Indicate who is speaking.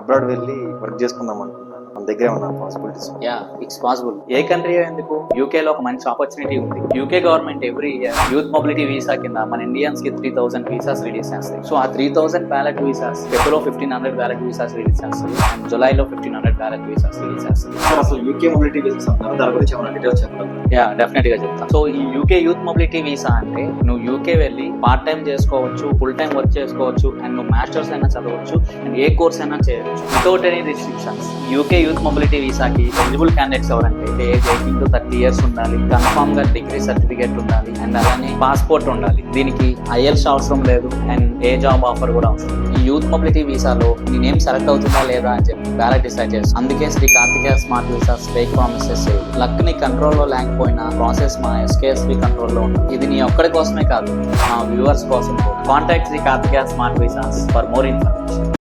Speaker 1: Abroad వెళ్ళి work చేసుకుందాం అనుకుంటాను. మన దగ్గర ఏమన్నా possibilities?
Speaker 2: It's possible. A country ఎందుకు, యూకే లో ఒక మంచి ఆపర్చునిటీ ఉంది. UK government every year youth mobility visa కింద మన ఇండియన్స్ కి 3000 వీసాస్ రిలీజ్ చేస్తాయి. సో ఆ 3000 వ్యాలిడ్ వీసాస్ ఫిబ్రవరిలో 1500 వ్యాలిడ్ వీసాస్ రిలీజ్ చేస్తుంది అండ్ జులైలో 1500 వ్యాలిడ్ వీసాస్ రిలీజ్ చేస్తుంది.
Speaker 1: అసలు యూకే మొబిలిటీ వీసా దాని గురించి ఏమైనా డీటెయిల్స్ చెప్తాను?
Speaker 2: డెఫినెట్ గా చెప్తాను. సో ఈ యూకే యూత్ మొబిలిటీ వీసా అంటే నువ్వు యూకే వెళ్ళి పార్ట్ టైం చేసుకోవచ్చు, ఫుల్ టైం వర్క్ చేసుకోవచ్చు అండ్ నువ్వు మాస్టర్స్ అయినా చదవచ్చు అండ్ ఏ కోర్స్ అయినా చేయవచ్చు without any restrictions. UK youth mobility వీసాకి ఎలిజిబుల్ క్యాండిడేట్స్ ఎవరంటే ఏజ్ 18 to 30 ఇయర్స్ ఉండాలి, కన్ఫర్మ్ గా డిగ్రీ సర్టిఫికేట్ ఉండాలి అండ్ అలానే పాస్పోర్ట్ ఉండాలి. దీనికి IELTS అవసరం లేదు అండ్ ఏ జాబ్ ఆఫర్ కూడా అవసరం. ఈ యూత్ మొబిలిటీ వీసాలో నీ నేమ్ సెలెక్ట్ అవుతుందా లేదా అని చెప్పి బ్యాలెట్ డిసైడ్ చేస్తాం. అందుకే Sri Karthikeya smart visas fake promises luck ని కంట్రోల్లో లేకపోయినా ప్రాసెస్ మా SKSB కంట్రోల్లో ఉంటుంది. ఇది నీ ఒక్కడి కోసమే కాదు, మా వ్యూవర్స్ కోసం. Contact Sri Karthikeya smart visas for more information.